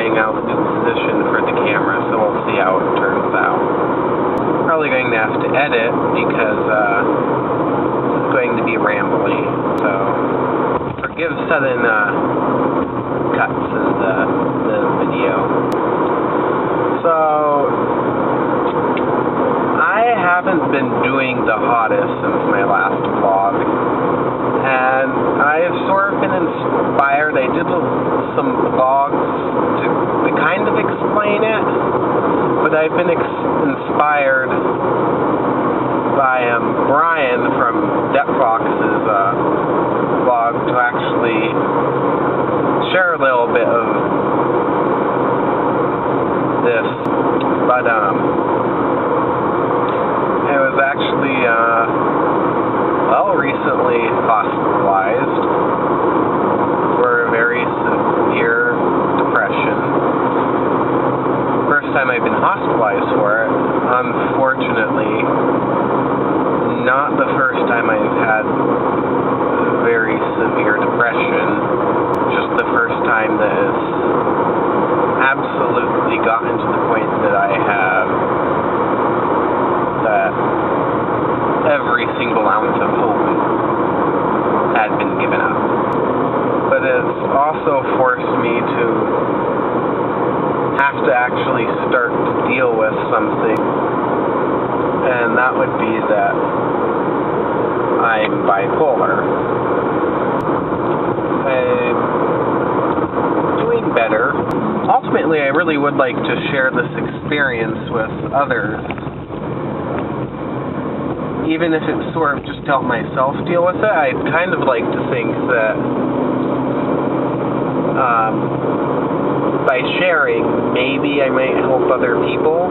trying out the new position for the camera, so we'll see how it turns out. Probably going to have to edit because it's going to be rambly, so forgive sudden cuts in the video. So I haven't been doing the hottest since my last vlog, and I've sort of been inspired. I did some vlogs to kind of explain it, but I've been inspired by Bryan from Depfox's vlog to actually share a little bit of this, but I was actually recently hospitalized for a very severe depression. First time I've been hospitalized for it. Unfortunately, not the first time I've had very severe depression. Just the first time that it's absolutely gotten to the point that I have that every single ounce of hope had been given up. But it's also forced me to have to actually start to deal with something, and that would be that I'm bipolar. I'm doing better. Ultimately, I really would like to share this experience with others, even if it's sort of just to help myself deal with it. I'd kind of like to think that by sharing, maybe I might help other people.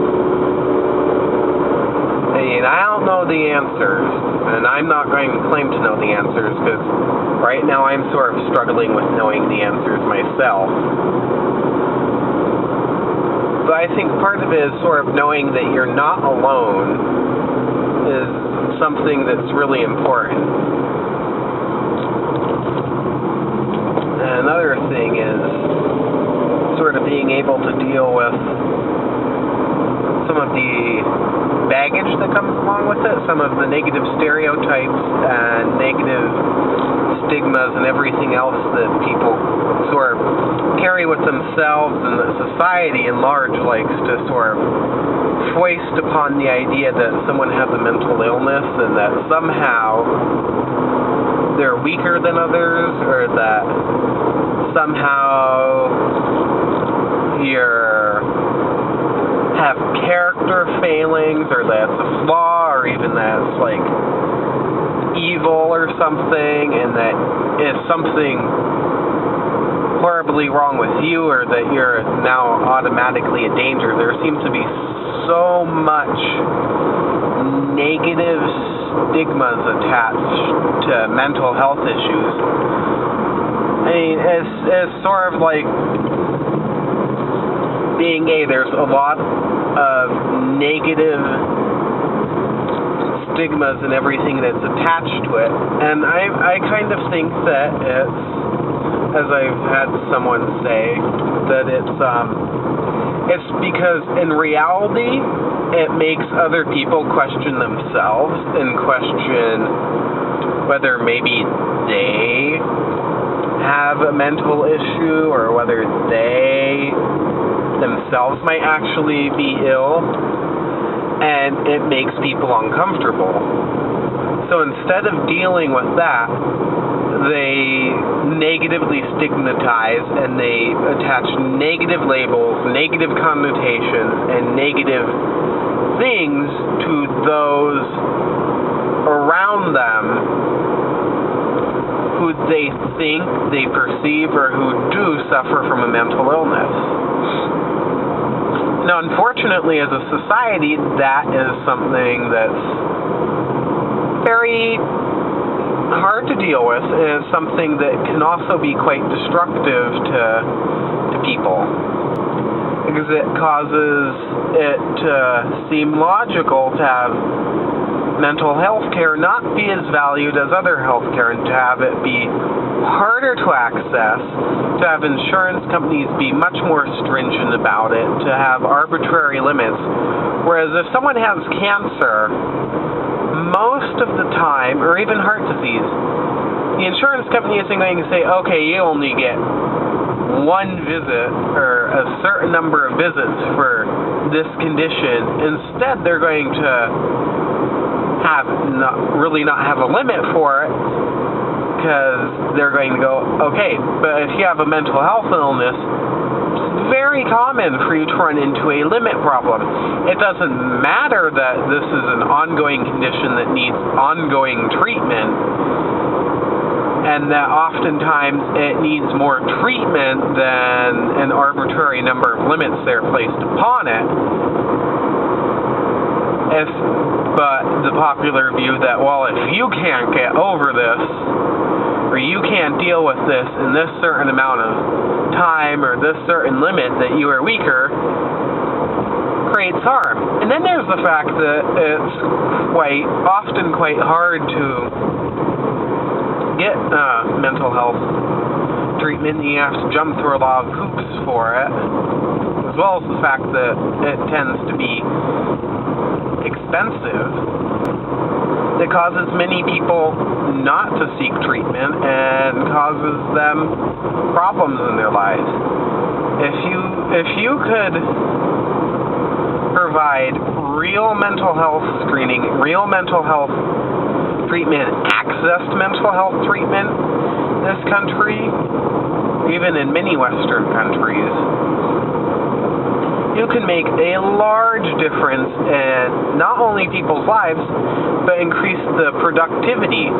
I mean, I don't know the answers, and I'm not going to claim to know the answers, because right now I'm sort of struggling with knowing the answers myself. But I think part of it is sort of knowing that you're not alone is something that's really important. And another thing is sort of being able to deal with some of the baggage that comes along with it, some of the negative stereotypes and negative stigmas and everything else that people sort of carry with themselves, and that society in large likes to sort of foist upon the idea that someone has a mental illness and that somehow they're weaker than others, or that somehow you have character failings, or that's a flaw, or even that's like evil or something, and that if something horribly wrong with you, or that you're now automatically a danger. There seems to be so much negative stigmas attached to mental health issues. I mean, it's sort of like being gay. There's a lot of negative stigmas and everything that's attached to it, and I kind of think that it's, as I've had someone say, that it's because in reality it makes other people question themselves and question whether maybe they have a mental issue, or whether they themselves might actually be ill, and it makes people uncomfortable. So instead of dealing with that, they negatively stigmatize and they attach negative labels, negative connotations, and negative things to those around them who they think, they perceive, or who do suffer from a mental illness. Now, unfortunately, as a society, that is something that's very hard to deal with, and it's something that can also be quite destructive to people. because it causes it to seem logical to have mental health care not be as valued as other health care, and to have it be harder to access, to have insurance companies be much more stringent about it, to have arbitrary limits. Whereas if someone has cancer, most of the time, or even heart disease, the insurance company isn't going to say, okay, you only get one visit or a certain number of visits for this condition. Instead, they're going to not have a limit for it, because they're going to go, okay, but if you have a mental health illness, it's very common for you to run into a limit problem. It doesn't matter that this is an ongoing condition that needs ongoing treatment, and that oftentimes it needs more treatment than an arbitrary number of limits that are placed upon it. But the popular view that, well, if you can't get over this, or you can't deal with this in this certain amount of time, or this certain limit, that you are weaker, creates harm. And then there's the fact that it's often quite hard to get mental health treatment. You have to jump through a lot of hoops for it, as well as the fact that it tends to be expensive. It causes many people not to seek treatment and causes them problems in their lives. If you could provide real mental health screening, real mental health treatment, access to mental health treatment in this country, even in many Western countries, you can make a large difference in not only people's lives, but increase the productivity